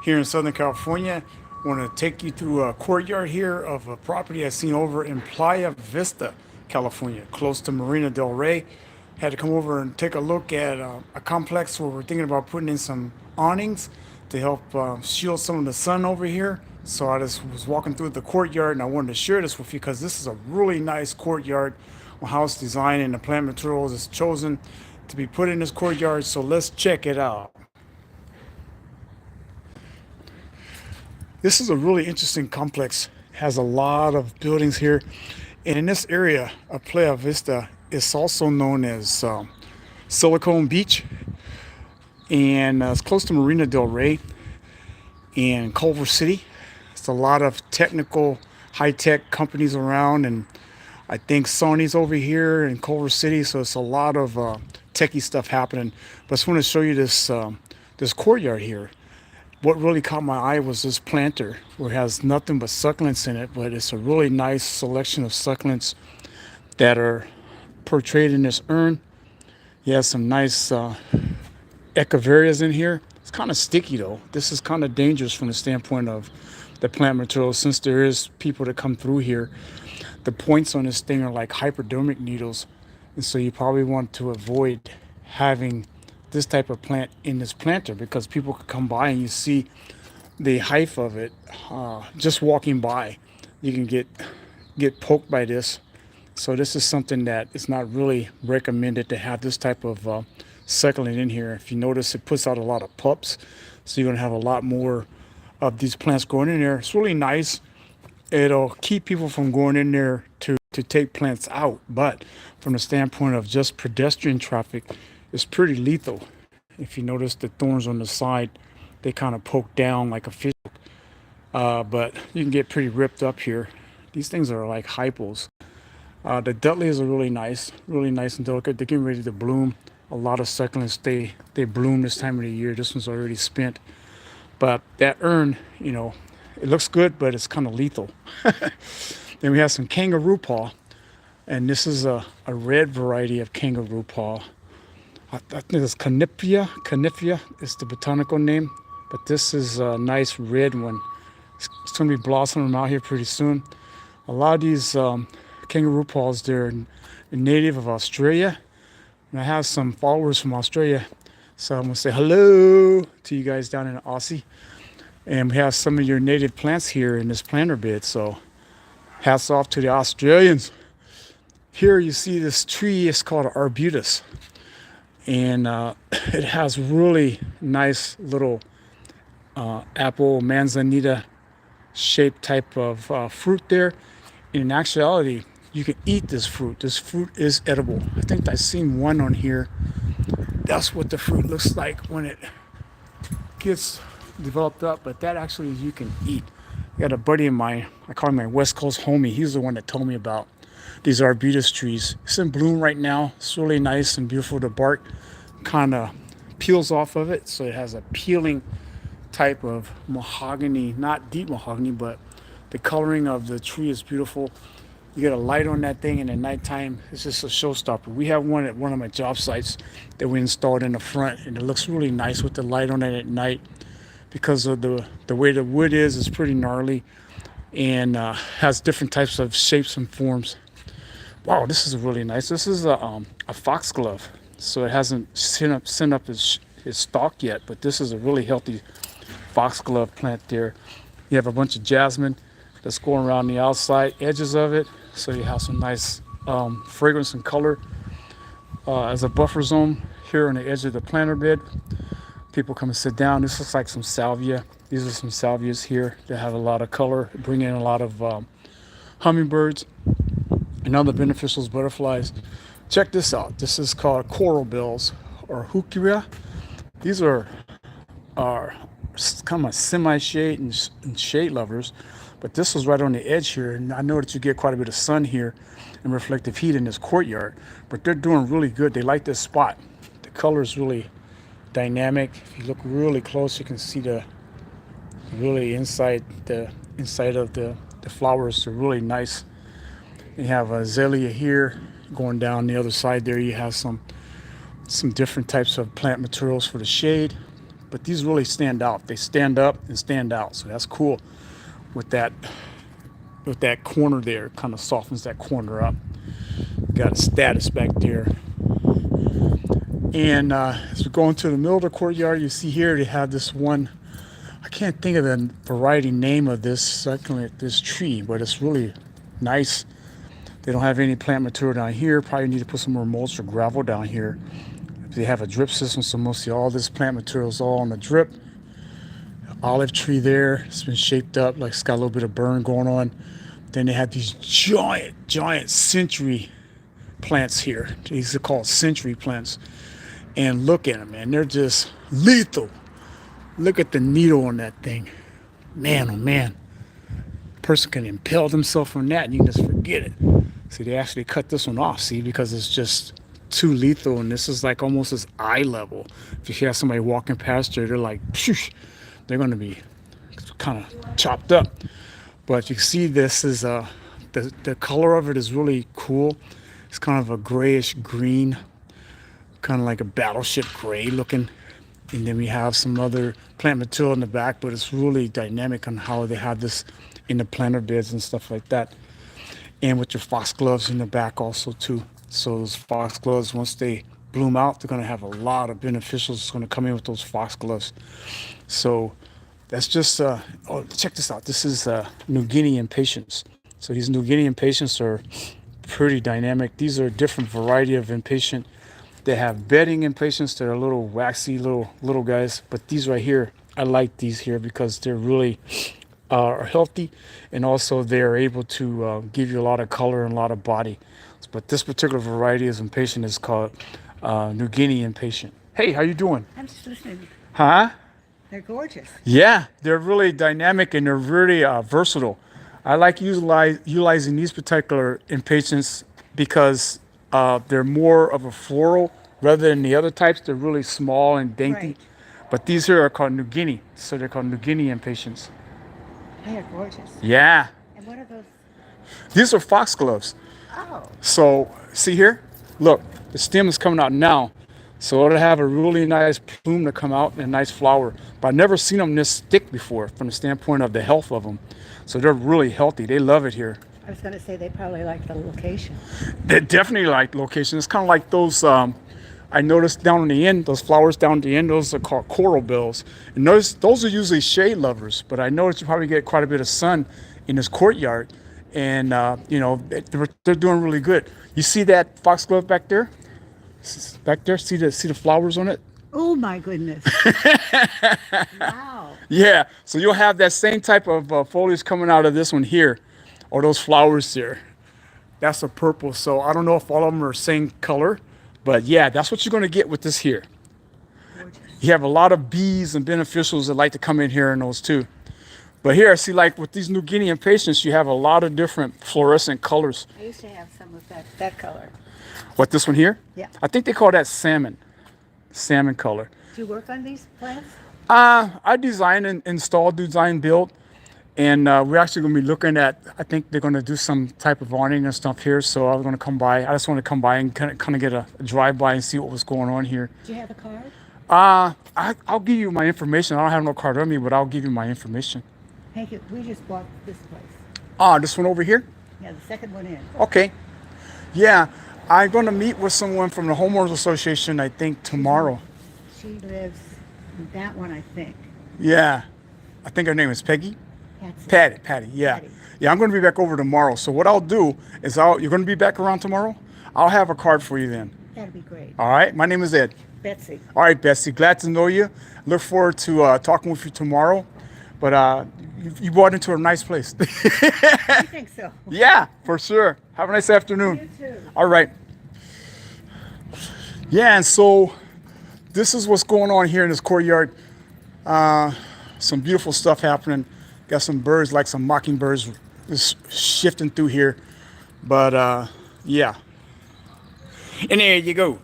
here in Southern California. I want to take you through a courtyard here of a property I seen over in Playa Vista, California, close to Marina Del Rey. Had to come over and take a look at a complex where we're thinking about putting in some awnings to help shield some of the sun over here. So I just was walking through the courtyard and I wanted to share this with you because this is a really nice courtyard on how it's designed and the plant materials is chosen to be put in this courtyard. So let's check it out. This is a really interesting complex. It has a lot of buildings here. And in this area of Playa Vista, it's also known as Silicon Beach. And it's close to Marina Del Rey and Culver City. It's a lot of technical, high-tech companies around. And I think Sony's over here in Culver City. So it's a lot of techie stuff happening. But I just want to show you this courtyard here. What really caught my eye was this planter, where it has nothing but succulents in it, but it's a really nice selection of succulents that are portrayed in this urn. He has some nice echeverias in here. It's kind of sticky though. This is kind of dangerous from the standpoint of the plant material, since there is people that come through here. The points on this thing are like hypodermic needles, and so you probably want to avoid having this type of plant in this planter, because people could come by and you see the height of it just walking by. You can get poked by this. So this is something that it's not really recommended to have this type of succulent in here. If you notice, it puts out a lot of pups, so you're gonna have a lot more of these plants going in there. It's really nice. It'll keep people from going in there to take plants out, but from the standpoint of just pedestrian traffic, it's pretty lethal. If you notice the thorns on the side, they kind of poke down like a fish. But you can get pretty ripped up here. These things are like hypos. The Dudleys are really nice and delicate. They're getting ready to bloom. A lot of succulents, they bloom this time of the year. This one's already spent. But that urn, it looks good, but it's kind of lethal. Then we have some kangaroo paw. And this is a red variety of kangaroo paw. I think it's Canipia. Canipia is the botanical name, but this is a nice red one. It's going to be blossoming out here pretty soon. A lot of these kangaroo paws, they're native of Australia, and I have some followers from Australia, so I'm going to say hello to you guys down in Aussie. And we have some of your native plants here in this planter bed, so hats off to the Australians. Here you see this tree. It's called an arbutus. And it has really nice little apple manzanita shaped type of fruit there. In actuality, you can eat this fruit. This fruit is edible. I think I've seen one on here. That's what the fruit looks like when it gets developed up, but that actually you can eat. I got a buddy of mine, I call him my West Coast homie. He's the one that told me about these arbutus trees. It's in bloom right now. It's really nice and beautiful. The bark kind of peels off of it, so it has a peeling type of mahogany, not deep mahogany, but the coloring of the tree is beautiful. You get a light on that thing, and at nighttime, it's just a showstopper. We have one at one of my job sites that we installed in the front, and it looks really nice with the light on it at night, because of the way the wood is. It's pretty gnarly and has different types of shapes and forms. Wow, this is really nice. This is a foxglove, so it hasn't sent up his stalk yet, but this is a really healthy foxglove plant there. You have a bunch of jasmine that's going around the outside edges of it, so you have some nice fragrance and color as a buffer zone here on the edge of the planter bed. People come and sit down. This looks like some salvia. These are some salvias here that have a lot of color, bring in a lot of hummingbirds and other beneficials, butterflies. Check this out. This is called coral bells, or heucheria. These are kind of semi-shade and shade lovers, but this was right on the edge here, and I know that you get quite a bit of sun here and reflective heat in this courtyard, but they're doing really good. They like this spot. The color is really dynamic. If you look really close, you can see the really inside of the flowers are really nice. You have a azalea here. Going down the other side there, you have some different types of plant materials for the shade. but these really stand out. They stand up and stand out, so that's cool. With that corner there, kind of softens that corner up. Got a status back there. And as we go into the middle of the courtyard, you see here they have this one. I can't think of the variety name of this tree, but it's really nice. They don't have any plant material down here. Probably need to put some more mulch or gravel down here. They have a drip system, so mostly all this plant material is all on the drip. Olive tree there. It's been shaped up like it's got a little bit of burn going on. Then they have these giant century plants here. These are called century plants. And look at them, man. They're just lethal. Look at the needle on that thing. Man, oh man. A person can impale themselves from that and you can just forget it. See, they actually cut this one off, see, because it's just too lethal. And this is like almost as eye level. If you have somebody walking past there, they're like, phew, they're going to be kind of chopped up. But you can see this is the color of it is really cool. It's kind of a grayish green, kind of like a battleship gray looking. And then we have some other plant material in the back, but it's really dynamic on how they have this in the planter beds and stuff like that. And with your foxgloves in the back also too. So those foxgloves, once they bloom out, they're going to have a lot of beneficials going to come in with those foxgloves. So that's just, oh, check this out. This is New Guinea impatiens. So these New Guinea impatiens are pretty dynamic. These are a different variety of impatient. They have bedding impatiens that are a little waxy, little guys. But these right here, I like these here because they're really are healthy, and also they're able to give you a lot of color and a lot of body. But this particular variety of impatient is called New Guinea impatient. Hey, how you doing? I'm just listening. Huh? They're gorgeous. Yeah, they're really dynamic and they're really versatile. I like utilizing these particular impatiens because they're more of a floral rather than the other types. They're really small and dainty. Right. But these here are called New Guinea, so they're called New Guinea impatiens. They are gorgeous. Yeah, And what are those? these are foxgloves. Oh, So see here, look, the stem is coming out now. So it'll have a really nice plume to come out and a nice flower. But I've never seen them this thick before from the standpoint of the health of them. So they're really healthy. They love it here. I was going to say they probably like the location. They definitely like location. It's kind of like those, I noticed down on the end, those flowers down the end, those are called coral bells. And those are usually shade lovers. But I noticed you probably get quite a bit of sun in this courtyard. And, you know, they're doing really good. You see that foxglove back there? Back there, see the flowers on it? Oh my goodness. Wow. Yeah, so you'll have that same type of foliage coming out of this one here, or those flowers there. That's a purple, so I don't know if all of them are same color, but yeah, that's what you're going to get with this here. Gorgeous. You have a lot of bees and beneficials that like to come in here in those too. But here, I see like with these New Guinea impatiens, you have a lot of different fluorescent colors. I used to have some of that color. What, this one here? Yeah. I think they call that salmon color. Do you work on these plants? I design and install, design, build, and we're actually going to be looking at, I think they're going to do some type of awning and stuff here, so I was going to come by. I just want to come by and kind of get a drive-by and see what was going on here. Do you have a card? I'll give you my information. I don't have no card on me, but I'll give you my information. Thank you. We just bought this place. This one over here? Yeah, the second one in. Okay. Yeah, I'm going to meet with someone from the Homeowners Association, I think, tomorrow. She lives in that one, I think. Yeah. I think her name is Peggy. That's Patty, yeah. Patty. Yeah, I'm going to be back over tomorrow. So what I'll do is you're going to be back around tomorrow? I'll have a card for you then. That'd be great. All right? My name is Ed. Betsy. All right, Betsy. Glad to know you. Look forward to talking with you tomorrow. But you brought into a nice place. I think so. Yeah, for sure. Have a nice afternoon. You too. All right. Yeah, and so this is what's going on here in this courtyard. Some beautiful stuff happening. Got some birds, like some mockingbirds, just shifting through here. But yeah. And there you go.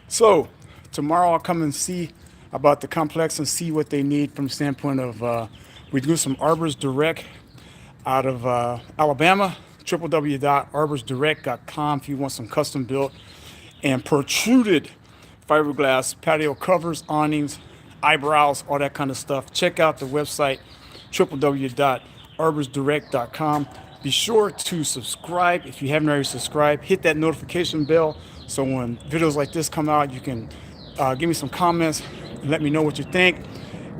So tomorrow I'll come and see about the complex and see what they need from the standpoint of we do some arbors direct out of Alabama, www.arborsdirect.com if you want some custom built and protruded fiberglass patio covers, awnings, eyebrows, all that kind of stuff, check out the website www.arborsdirect.com. Be sure to subscribe if you haven't already subscribed. Hit that notification bell so when videos like this come out, you can give me some comments and let me know what you think.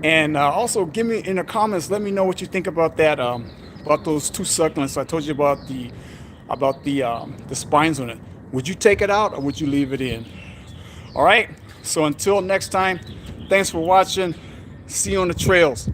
And also give me in the comments, let me know what you think about that, about those two succulents I told you about, the spines on it. Would you take it out or would you leave it in? All right. So until next time, thanks for watching. See you on the trails.